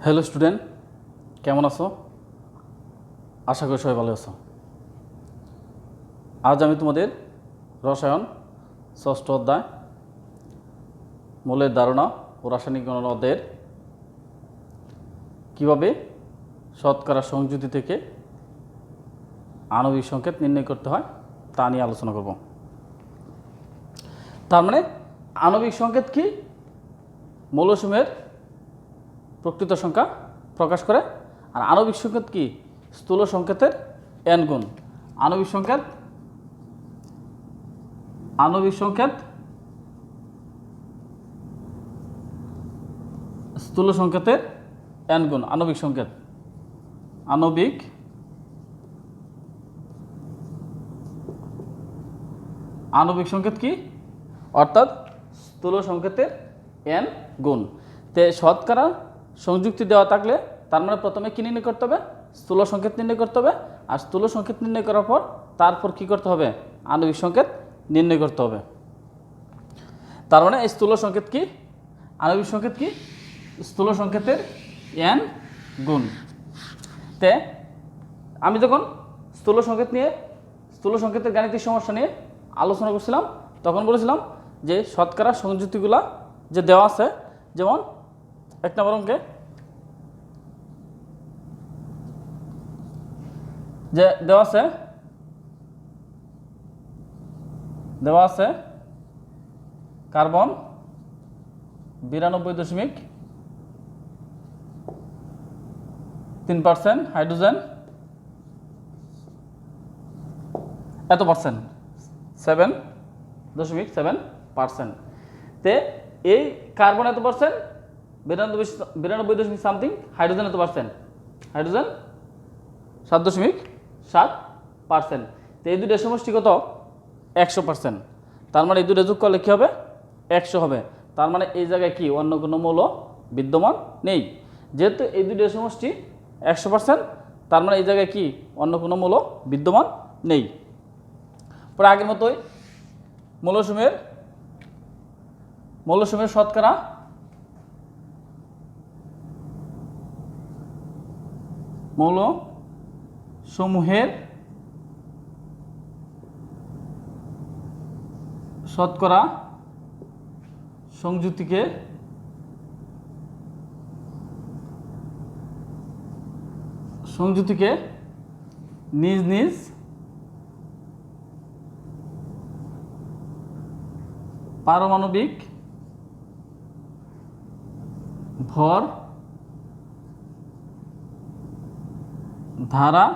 Hello student, কেমন আছো? আশা করি সবাই ভালো আছো। আজ আমি তোমাদের রসায়ন ষষ্ঠ অধ্যায় মৌলের ধারণা ও রাসায়নিক গণনা অধ্যায়ের কীভাবে শতকরা সংযুতি থেকে আণবিক সংকেত নির্ণয় করতে হয় তা নিয়ে আলোচনা করব। তার মানে আণবিক সংকেত কি? মৌলসমূহের প্রকৃত সংখ্যা প্রকাশ করে। আর আণবিক সংকেত কি? স্থূল সংকেতের n গুণ। আণবিক সংকেত স্থূল সংকেতের n গুণ। আণবিক সংকেত কি? অর্থাৎ স্থূল সংকেতের n গুণ। তে শতকরা সংযুক্তি দেওয়া থাকলে তার মানে প্রথমে কি নির্ণয় করতে হবে? স্থূল সংকেত নির্ণয় করতে হবে। আর স্থূল সংকেত নির্ণয় করার পর তারপর কি করতে হবে? আণবিক সংকেত নির্ণয় করতে হবে। তার মানে এই স্থূল সংকেত কি? আণবিক সংকেত কি? স্থূল সংকেতের n গুণ। তে আমি যখন স্থূল সংকেতের গাণিতিক সমস্যা নিয়ে আলোচনা করছিলাম তখন বলেছিলাম যে শতকরা সংযুক্তিগুলা যে দেওয়া আছে, যেমন 1 নম্বর অঙ্কে যে দেওয়া আছে কার্বন 92.3%, হাইড্রোজেন এত পার্সেন্ট, 7.7%। তে এই কার্বন এত পার্সেন্ট, 92 সামথিং, হাইড্রোজেন এত পার্সেন্ট, হাইড্রোজেন 7.7%। তো এই দুটো সমষ্টি কত? 100%। তার মানে এই দুটো যোগ করলে কী হবে? 100 হবে। তার মানে এই জায়গায় কি অন্য কোনো মৌল বিদ্যমান নেই। যেহেতু এই দুটো সমষ্টি 100%, তার মানে এই জায়গায় কি অন্য কোনো মৌল বিদ্যমান নেই। পরে আগের মতোই মৌলসমূহের শতকরা শতকরা সংযুতিকে নিজ নিজ পারমাণবিক ভর ধারা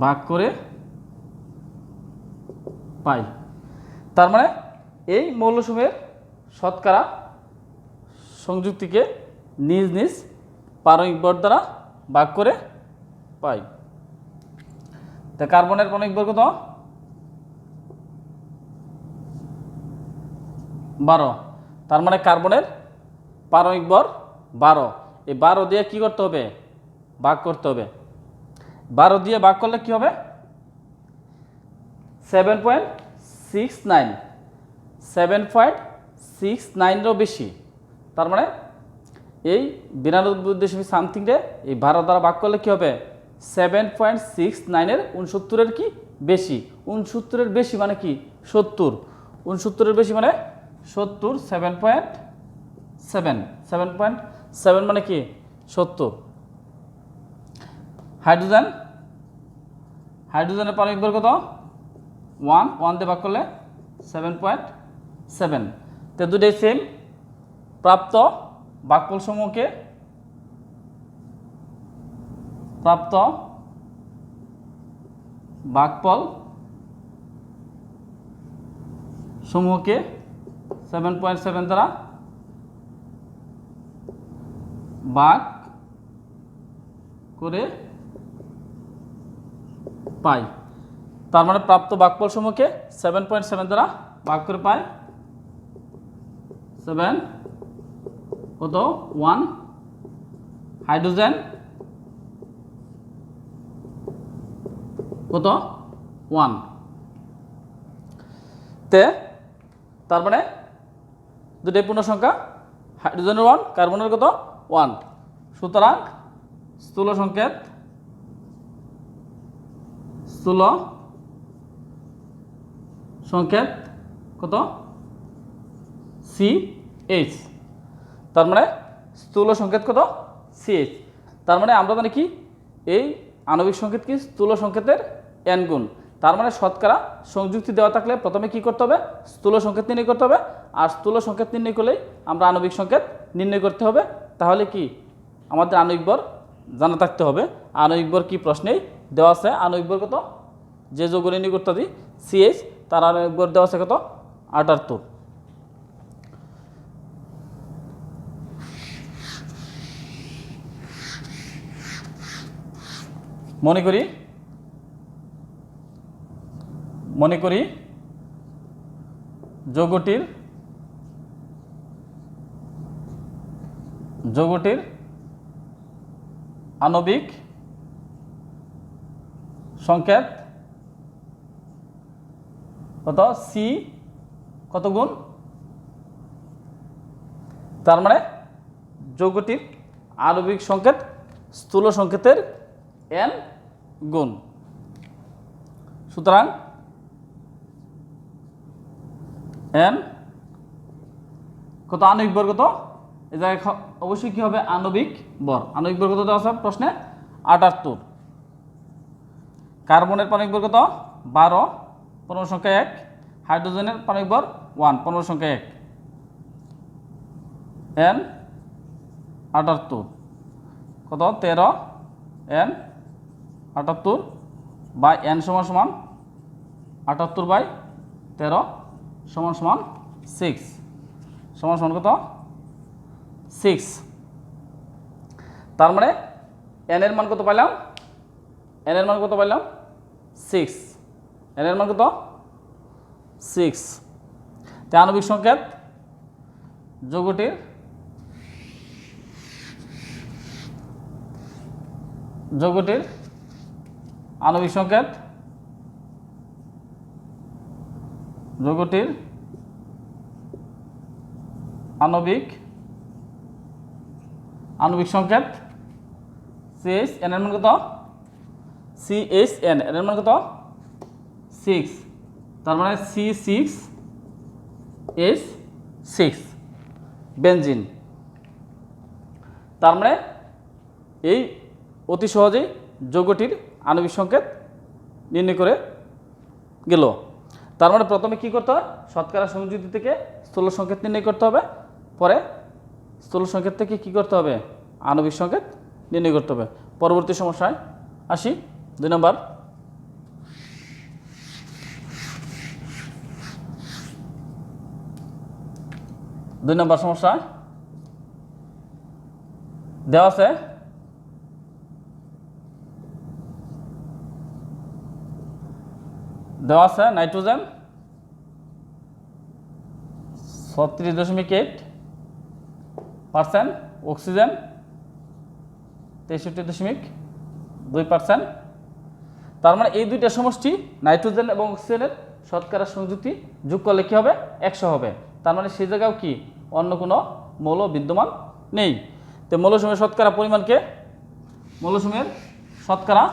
ভাগ করে পাই। তার মানে এই মৌলসমূহের শতকরা সংযুক্তিকে নিজ নিজ পারমাণবিক ভর দ্বারা ভাগ করে পাই। তা কার্বনের পারমাণবিক ভর কত? 12। তার মানে কার্বনের পারমাণবিক ভর 12। এই 12 দিয়ে কি করতে হবে? ভাগ করতে হবে। 12 দিয়ে ভাগ করলে কি হবে? 7.69 বেশি। তার মানে এই 92 সামথিংরে এই 12 দ্বারা ভাগ করলে কি হবে? 7.69 69 কি বেশি। 69 বেশি মানে কি? 70। 69 বেশি মানে 70। 7.7 মানে কি? 70। হাইড্রোজেনের পারমাণবিক ভর কত? 1 দিয়ে ভাগ করলে 7.7। তো দুটোই সেম। প্রাপ্ত ভাগফল সমূহকে সমূহকে 7.7 দ্বারা ভাগ করে পাই। তার মানে প্রাপ্ত ভাগফল সমূহকে 7.7 দ্বারা ভাগ করে পাই 7 কত? 1। হাইড্রোজেন কত? 1। তে তার মানে দুটোই পূর্ণ সংখ্যা, হাইড্রোজেনের 1, কার্বনের কত 1। সুতরাং স্থূল সংকেত কত CH। তার মানে স্থূল সংকেত কত CH। তার মানে আমরা জানি কি এই আণবিক সংকেত কি স্থূল সংকেতের n গুণ। তার মানে শতকরা সংযুক্তি দেওয়া থাকলে প্রথমে কি করতে হবে স্থূল সংকেত নির্ণয় করতে হবে, আর স্থূল সংকেত নির্ণয় করলেই আমরা আণবিক সংকেত নির্ণয় করতে হবে। তাহলে কি আমাদের আণবিক ভর জানা থাকতে হবে। আণবিক ভর কি প্রশ্নেই দেওয়া আছে, আণবিক ভর কত যে যৌগ নির্ণয় করতে দিই CH তার আণবিক ভর দেওয়া আছে কত 78। মনে করি যৌগটির আণবিক সংকেত কত C কত গুণ। তার মানে যৌগটির আণবিক সংকেত স্থূল সংকেতের n গুণ। সুতরাং n কত আণবিক ভর কত, এই জায়গায় অবশ্যই কি হবে আণবিক ভর। আণবিক ভর কত দেওয়া আছে প্রশ্নে 78। কার্বনের পারমাণবিক ভর কত 12, পরমাণু সংখ্যা 1। হাইড্রোজেনের পারমাণবিক ভর 1, পরমাণু সংখ্যা 1। n 78 কত 13, n 78 বাই n সমান 78 বাই 13 সমান 6 সমান কত 6। তার মানে n এর মান কত পাইলাম 6। n এর মান কত 6। তে আণবিক সংকেত যৌগটির আণবিক সংকেত CH n এর মান কত CHN এর মান কত 6। তার মানে C6H6 বেনজিন। তার মানে এই অতি সহজেই যৌগটির আণবিক সংকেত নির্ণয় করে গেল। তার মানে প্রথমে কি করতে হয় শতকরা সংযুক্তি থেকে স্থূল সংকেত নির্ণয় করতে হবে, পরে স্থূল সংকেত থেকে কি করতে হবে আণবিক সংকেত নির্ণয় করতে হবে। পরবর্তী সমস্যায় আসি 2 নম্বর। সমস্যা দেওয়া আছে নাইট্রোজেন 36.8%, অক্সিজেন 63.2%। তার মানে এই দুইটা সমষ্টি নাইট্রোজেন এবং অক্সিজেনের শতকরা সংযুক্তি যোগ করলে কি হবে 100 হবে। তার মানে সেই জায়গাও কি অন্য কোনো মৌল বিদ্যমান নেই। তো মৌলসমূহের শতকরা পরিমাণকে মৌলসমূহের শতকরা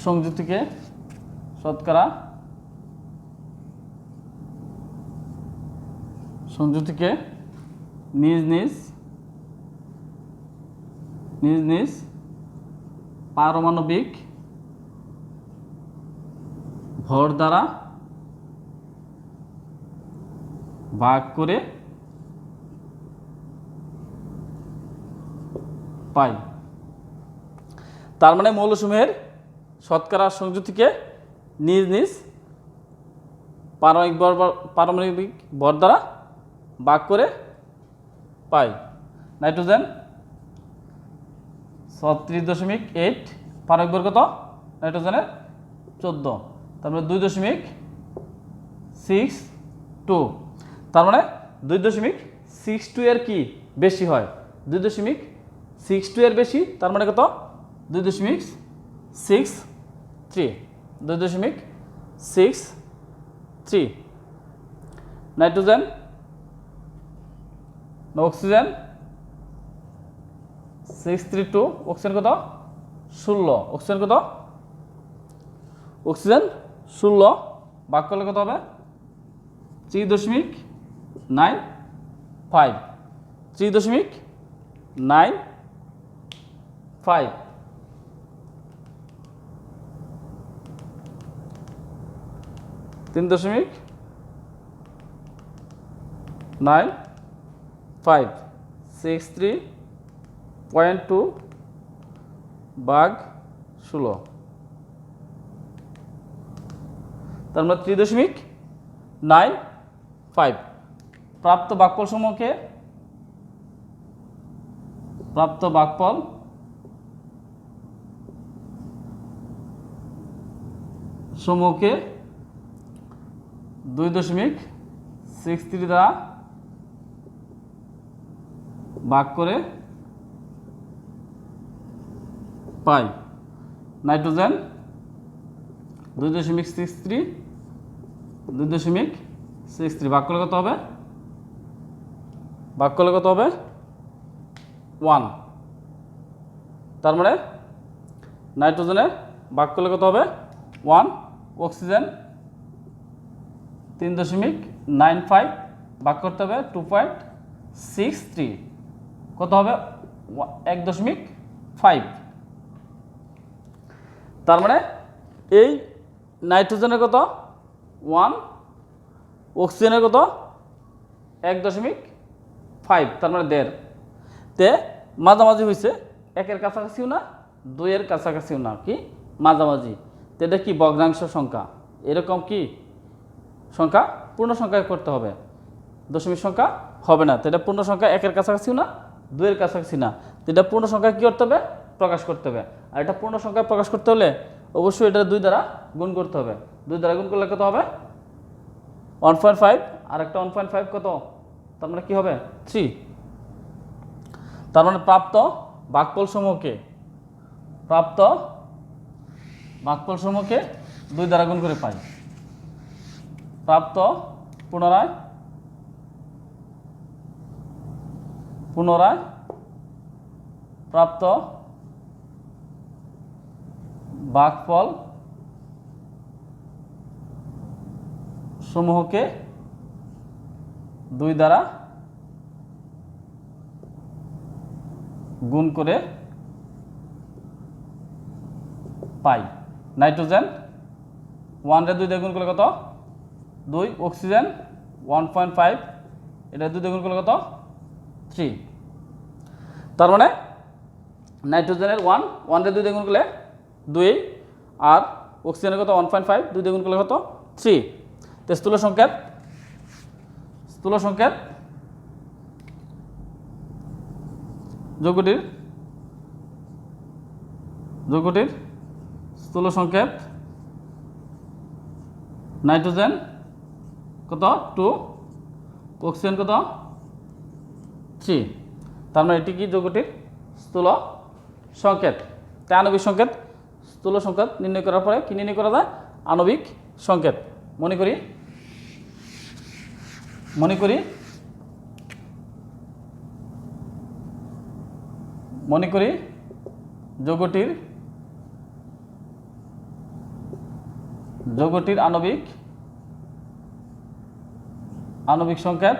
সংযুক্তিকে নিজ নিজ পারমাণবিক ভর দ্বারা ভাগ করে পাই। তার মানে মৌলসমূহের শতকরা সংযুক্তিকে নিজ নিজ পারমাণবিক ভর দ্বারা ভাগ করে পাই। নাইট্রোজেন 36.8, পারমাণবিক ভর কত নাইট্রোজেনের 14, তারপরে 2.8 2 তার মানে 2.62 এর কি বেশি হয় 2.62 এর বেশি তার মানে কত 2.63 2.63 নাইট্রোজেন অক্সিজেন 632 অক্সিজেন কত 16 অক্সিজেন কত অক্সিজেন 16 ভাগ করলে কত হবে 3.95 3.95 3.95 63.2 ভাগ 16 তার মানে 3.95 প্রাপ্ত ভাগফল সমূহকে সমূহকে 2.63 দ্বারা ভাগ করে পাই নাইট্রোজেন 2.63 ভাগ করলে কত হবে 1 তার মানে নাইট্রোজেনের ভাগ করলে কত হবে 1 অক্সিজেন 3.95 ভাগ করতে হবে 2.63 কত হবে 1.5 তার মানে এই নাইট্রোজেনের কত 1 অক্সিজেনের কত 1.5 তার মানে 1.5 তে মাঝামাঝি হয়েছে 1-এর কাছাকাছিও না 2-এর কাছাকাছিও না কি মাঝামাঝি তো এটা কি ভগ্নাংশ সংখ্যা এরকম কি সংখ্যা পূর্ণ সংখ্যায় করতে হবে দশমিক সংখ্যা হবে না তো এটা পূর্ণ সংখ্যা 1-এর কাছাকাছিও না 2-এর কাছাকাছি না তো এটা পূর্ণ সংখ্যা কী করতে হবে প্রকাশ করতে হবে আর এটা পূর্ণ সংখ্যায় প্রকাশ করতে হলে অবশ্যই এটা 2 দ্বারা গুণ করতে হবে 2 দ্বারা গুণ করলে কত হবে 1.5 আর একটা 1.5 কত তার মানে কি হবে 3 তার মানে প্রাপ্ত ভাগফল সমূহকে 2 দ্বারা গুণ করে পাই প্রাপ্ত পুনরায় প্রাপ্ত ভাগফল সমূহকে 2 দ্বারা গুণ করে পাই নাইট্রোজেন 1 রে 2 দিয়ে গুণ করলে কত 2 অক্সিজেন 1.5 এটা 2 দিয়ে গুণ করলে কত 3 তার মানে নাইট্রোজেনের 1 রে 2 দিয়ে গুণ করলে 2 আর অক্সিজেনের কত 1.5 2 দিয়ে গুণ করলে কত 3 তো স্থূল সংকেত যৌগটির স্থূল সংকেত নাইট্রোজেন কত 2 অক্সিজেন কত 3 তার মানে এটি কি যৌগটির স্থূল সংকেত তাই আণবিক সংকেত স্থূল সংকেত নির্ণয় করার পরে কি নির্ণয় করা যায় আণবিক সংকেত মনে করি যৌগটির আণবিক সংকেত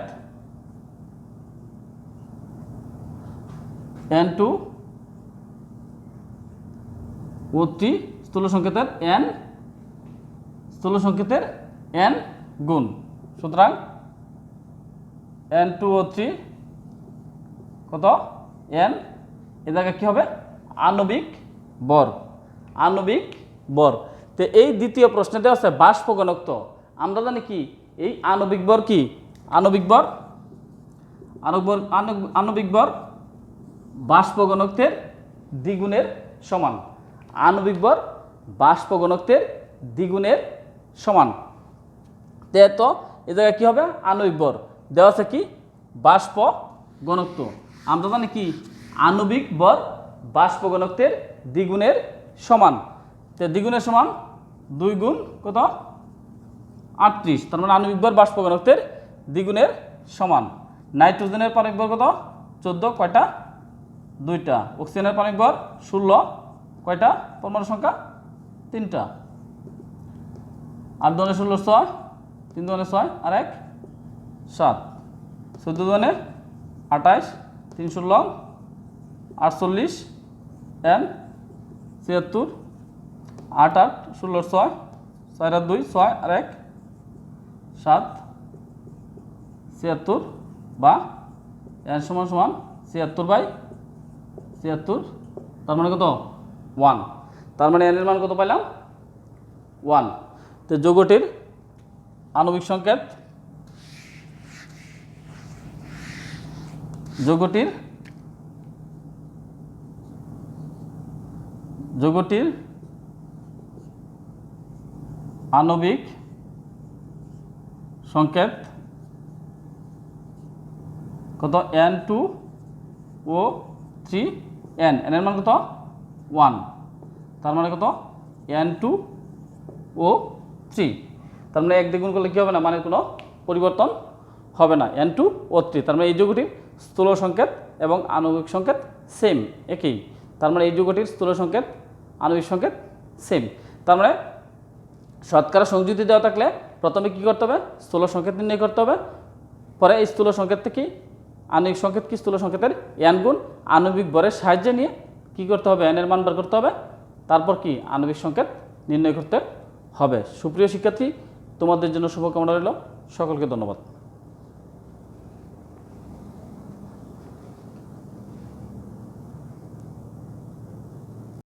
N2O3 স্থূল সংকেতের n গুণ সুতরাং N2O3 কত n এ জায়গায় কি হবে আণবিক ভর তো এই দ্বিতীয় প্রশ্নে দেওয়া আছে বাষ্প ঘনত্ব আমরা জানি কি এই আণবিক ভর কি আণবিক ভর বাষ্প ঘনত্বের দ্বিগুণের সমান আণবিক ভর বাষ্প ঘনত্বের দ্বিগুণের সমান তো এই জায়গায় কী হবে আণবিক ভর দেওয়া আছে কি বাষ্প ঘনত্ব। আমরা জানি কি আণবিক ভর বাষ্প ঘনত্বের দ্বিগুণের সমান। তো দ্বিগুণের সমান 2 গুণ কত 38, তার মানে আণবিক ভর বাষ্প ঘনত্বের দ্বিগুণের সমান। নাইট্রোজেনের পারমাণবিক ভর কত 14, কয়টা 2টা। অক্সিজেনের পারমাণবিক ভর 16, কয়টা পরমাণু সংখ্যা 3টা। 8 দুগুণে 16 6, 3 দুগুণে 6 আর 1 7, 14 দুগুণে 28, 3 16 48 এন 76, 8 8 16 6, 4 আর 2 6 আর 1 7, 76 বা এন সমান সমান 76/76, তার মানে কত 1। তার মানে এন এর মান কত পাইলাম 1। তো যৌগটির আণবিক সংকেত, যৌগটির আণবিক সংকেত কত N2O3 এন এর মান কত 1, তার মানে কত N2O3। তার মানে 1 দিয়ে গুণ করলে কী হবে না, মানের কোনো পরিবর্তন হবে না, N2O3। তার মানে এই যৌগটির স্থূল সংকেত এবং আণবিক সংকেত সেম, একই। তার মানে এই যৌগটির স্থূল সংকেত আণবিক সংকেত সেম। তার মানে শতকরা সংযুক্তি দেওয়া থাকলে প্রথমে কী করতে হবে স্থূল সংকেত নির্ণয় করতে হবে, পরে এই স্থূল সংকেত থেকে আণবিক সংকেত কি স্থূল সংকেতের n গুণ আণবিক ভরের সাহায্যে নিয়ে কী করতে হবে n এর মান বের করতে হবে, তারপর কি আণবিক সংকেত নির্ণয় করতে হবে। সুপ্রিয় শিক্ষার্থী, তোমাদের জন্য শুভকামনা রইল, সকলকে ধন্যবাদ।